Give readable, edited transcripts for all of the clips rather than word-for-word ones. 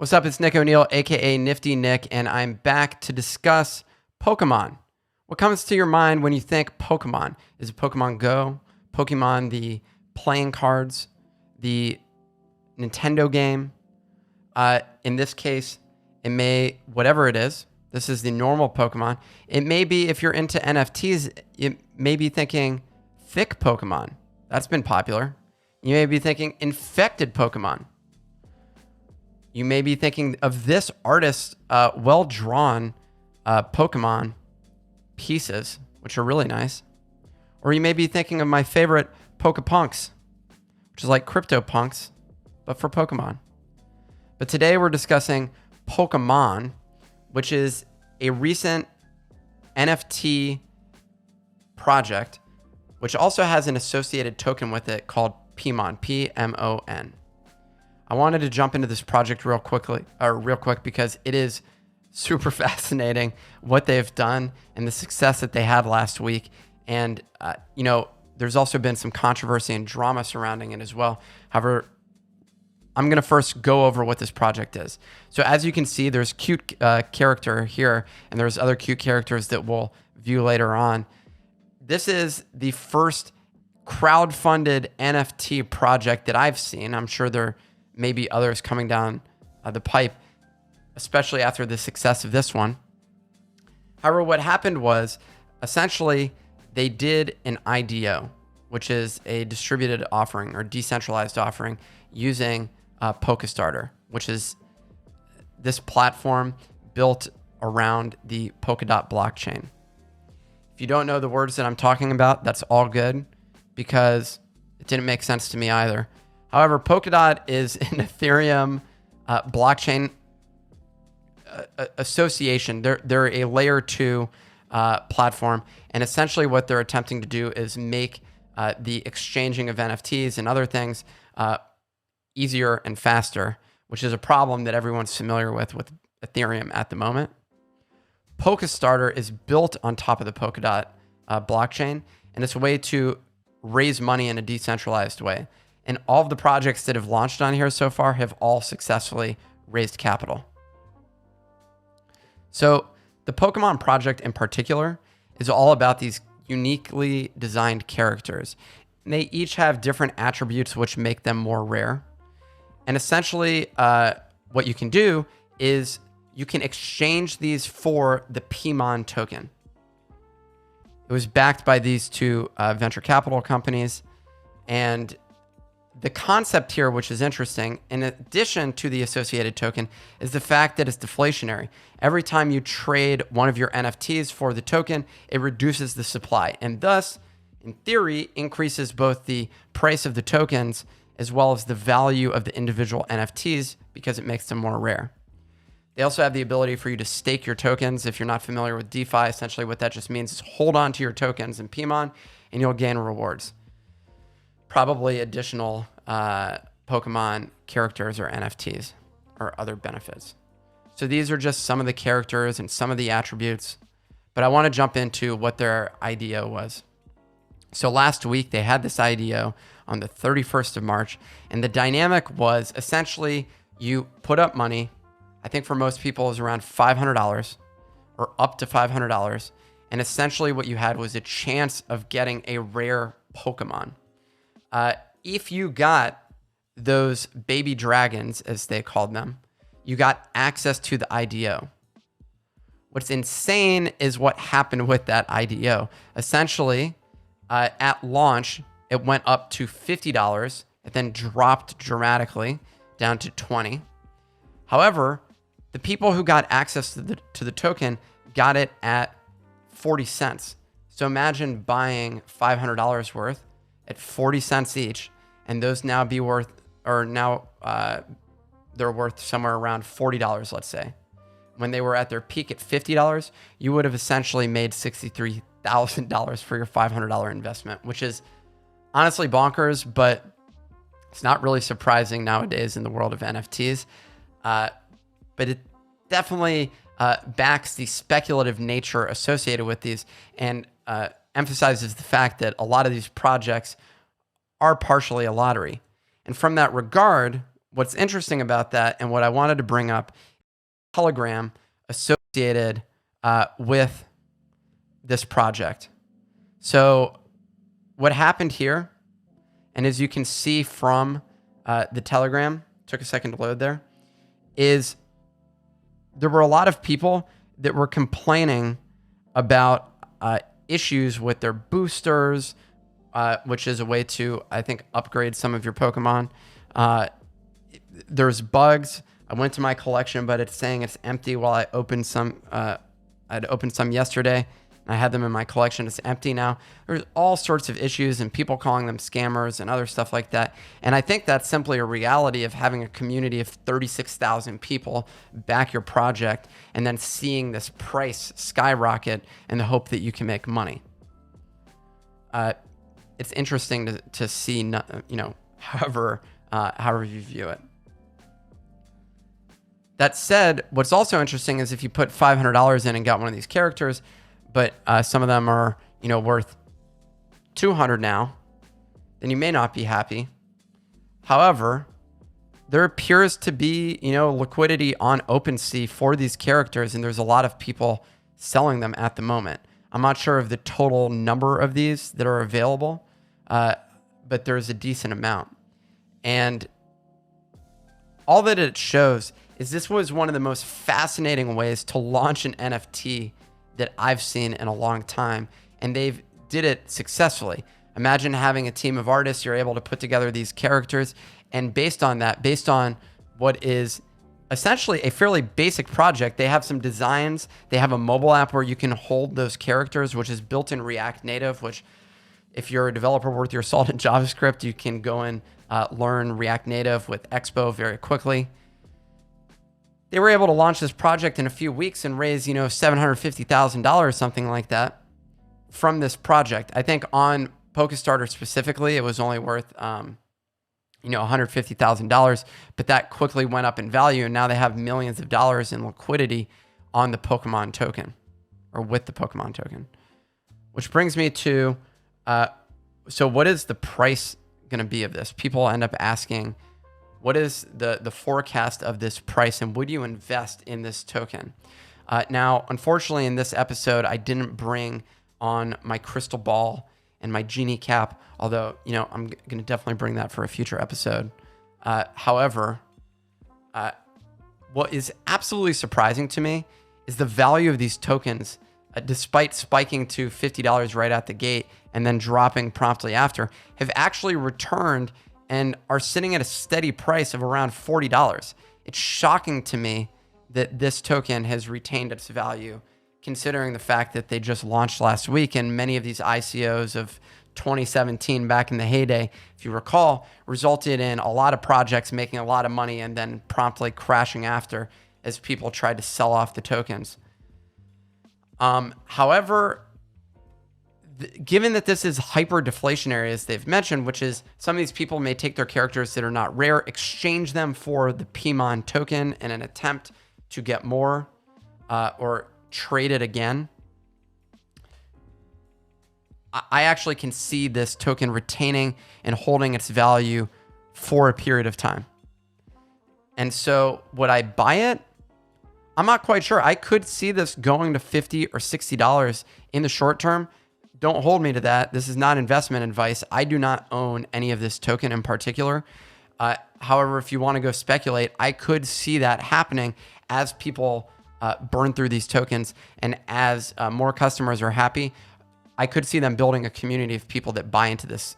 What's up? It's Nick O'Neill, aka Nifty Nick, and I'm back to discuss Pokemon. What comes to your mind when you think Pokemon? Is it Pokemon Go, Pokemon the playing cards, the Nintendo game? In this case, it may, whatever it is, this is the normal Pokemon. It may be, if you're into NFTs, it may be thinking thick Pokemon. That's been popular. You may be thinking infected Pokemon. You may be thinking of this artist's well-drawn Pokemon pieces, which are really nice. Or you may be thinking of my favorite Pokepunks, which is like CryptoPunks, but for Pokemon. But today we're discussing Polkamon, which is a recent NFT project, which also has an associated token with it called PMON, P-M-O-N. I wanted to jump into this project real quick because it is super fascinating what they've done and the success that they had last week. And, there's also been some controversy and drama surrounding it as well. However, I'm going to first go over what this project is. So as you can see, there's cute character here, and there's other cute characters that we'll view later on. This is the first crowd-funded NFT project that I've seen. I'm sure there may be others coming down the pipe, especially after the success of this one. However, what happened was essentially they did an IDO, which is a distributed offering or decentralized offering using Polkastarter, which is this platform built around the Polkadot blockchain. If you don't know the words that I'm talking about, that's all good because it didn't make sense to me either. However, Polkadot is an Ethereum blockchain association. They're a layer 2 platform, and essentially what they're attempting to do is make the exchanging of NFTs and other things easier and faster, which is a problem that everyone's familiar with Ethereum at the moment. Polkastarter is built on top of the Polkadot blockchain, and it's a way to raise money in a decentralized way. And all of the projects that have launched on here so far have all successfully raised capital. So the Pokemon project in particular is all about these uniquely designed characters. And they each have different attributes which make them more rare. And essentially what you can do is you can exchange these for the PMON token. It was backed by these two venture capital companies. And the concept here, which is interesting, in addition to the associated token, is the fact that it's deflationary. Every time you trade one of your NFTs for the token, it reduces the supply, and thus, in theory, increases both the price of the tokens as well as the value of the individual NFTs because it makes them more rare. They also have the ability for you to stake your tokens. If you're not familiar with DeFi, essentially what that just means is hold on to your tokens in PMON and you'll gain rewards. Probably additional Pokemon characters or NFTs or other benefits. So these are just some of the characters and some of the attributes, but I want to jump into what their IDO was. So last week they had this IDO on the 31st of March, and the dynamic was essentially you put up money. I think for most people is around $500 or up to $500. And essentially what you had was a chance of getting a rare Pokemon. If you got those baby dragons, as they called them, you got access to the IDO. What's insane is what happened with that IDO. Essentially, at launch, it went up to $50. It then dropped dramatically down to $20. However, the people who got access to the token got it at 40 cents. So imagine buying $500 worth at 40 cents each, and those now be worth, or now they're worth somewhere around $40, let's say. When they were at their peak at $50, you would have essentially made $63,000 for your $500 investment, which is honestly bonkers, but it's not really surprising nowadays in the world of NFTs. But it definitely backs the speculative nature associated with these and emphasizes the fact that a lot of these projects are partially a lottery. And from that regard, what's interesting about that, and what I wanted to bring up, Telegram associated with this project. So what happened here, and as you can see from the Telegram, took a second to load there, is there were a lot of people that were complaining about issues with their boosters, which is a way to, I think, upgrade some of your Pokemon. There's bugs. I went to my collection, but it's saying it's empty while I opened some. I'd opened some yesterday. I had them in my collection. It's empty now. There's all sorts of issues and people calling them scammers and other stuff like that. And I think that's simply a reality of having a community of 36,000 people back your project and then seeing this price skyrocket in the hope that you can make money. It's interesting to see, however you view it. That said, what's also interesting is if you put $500 in and got one of these characters, but some of them are, worth $200 now, then you may not be happy. However, there appears to be, liquidity on OpenSea for these characters, and there's a lot of people selling them at the moment. I'm not sure of the total number of these that are available, but there's a decent amount. And all that it shows is this was one of the most fascinating ways to launch an NFT that I've seen in a long time, and they've did it successfully. Imagine having a team of artists, you're able to put together these characters, and based on what is essentially a fairly basic project, they have some designs, they have a mobile app where you can hold those characters, which is built in React Native, which if you're a developer worth your salt in JavaScript, you can go and learn React Native with Expo very quickly. They were able to launch this project in a few weeks and raise, $750,000, something like that, from this project. I think on PokeStarter specifically, it was only worth, $150,000, but that quickly went up in value, and now they have millions of dollars in liquidity on the Polkamon token, or with the Polkamon token. Which brings me to, so what is the price going to be of this? People end up asking, what is the forecast of this price, and would you invest in this token? Now, unfortunately, in this episode, I didn't bring on my crystal ball and my genie cap, although, I'm going to definitely bring that for a future episode. However, what is absolutely surprising to me is the value of these tokens, despite spiking to $50 right at the gate and then dropping promptly after, have actually returned and are sitting at a steady price of around $40. It's shocking to me that this token has retained its value, considering the fact that they just launched last week, and many of these ICOs of 2017 back in the heyday, if you recall, resulted in a lot of projects making a lot of money and then promptly crashing after as people tried to sell off the tokens. However, given that this is hyper deflationary, as they've mentioned, which is some of these people may take their characters that are not rare, exchange them for the PMON token in an attempt to get more, or trade it again. I actually can see this token retaining and holding its value for a period of time. And so would I buy it? I'm not quite sure. I could see this going to $50 or $60 in the short term. Don't hold me to that. This is not investment advice. I do not own any of this token in particular. However, if you want to go speculate, I could see that happening as people burn through these tokens, and as more customers are happy, I could see them building a community of people that buy into this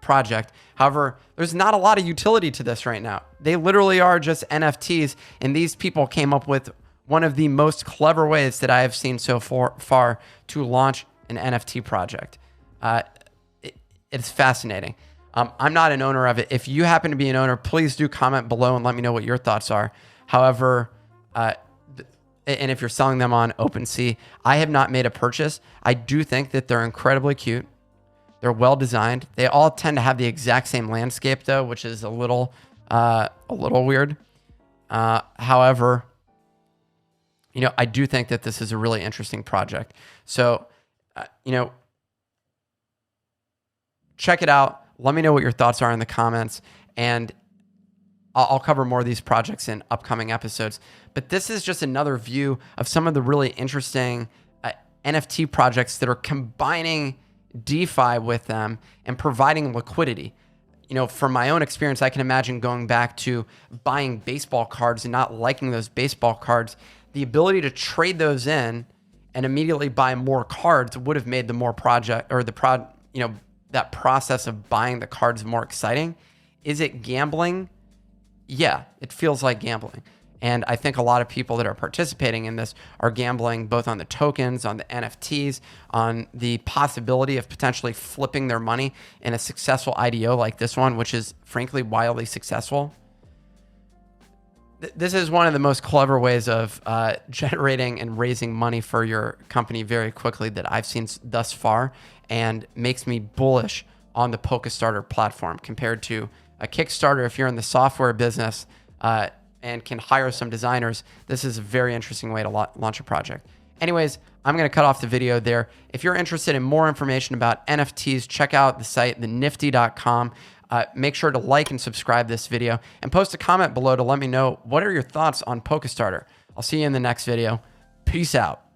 project. However, there's not a lot of utility to this right now. They literally are just NFTs, and these people came up with one of the most clever ways that I have seen so far to launch an NFT project. It's fascinating. I'm not an owner of it. If you happen to be an owner, please do comment below and let me know what your thoughts are. However, and if you're selling them on OpenSea, I have not made a purchase. I do think that they're incredibly cute. They're well designed. They all tend to have the exact same landscape though, which is a little weird. However, I do think that this is a really interesting project. So, check it out. Let me know what your thoughts are in the comments. And I'll cover more of these projects in upcoming episodes. But this is just another view of some of the really interesting NFT projects that are combining DeFi with them and providing liquidity. You know, from my own experience, I can imagine going back to buying baseball cards and not liking those baseball cards. The ability to trade those in and immediately buy more cards would have made the more project or that process of buying the cards more exciting. Is it gambling? Yeah, it feels like gambling. And I think a lot of people that are participating in this are gambling both on the tokens, on the NFTs, on the possibility of potentially flipping their money in a successful IDO like this one, which is frankly wildly successful. This is one of the most clever ways of generating and raising money for your company very quickly that I've seen thus far, and makes me bullish on the Polkastarter platform compared to a Kickstarter. If you're in the software business, and can hire some designers, this is a very interesting way to launch a project. Anyways, I'm going to cut off the video there. If you're interested in more information about NFTs, check out the site, thenifty.com. Make sure to like and subscribe this video and post a comment below to let me know what are your thoughts on Polkastarter. I'll see you in the next video. Peace out.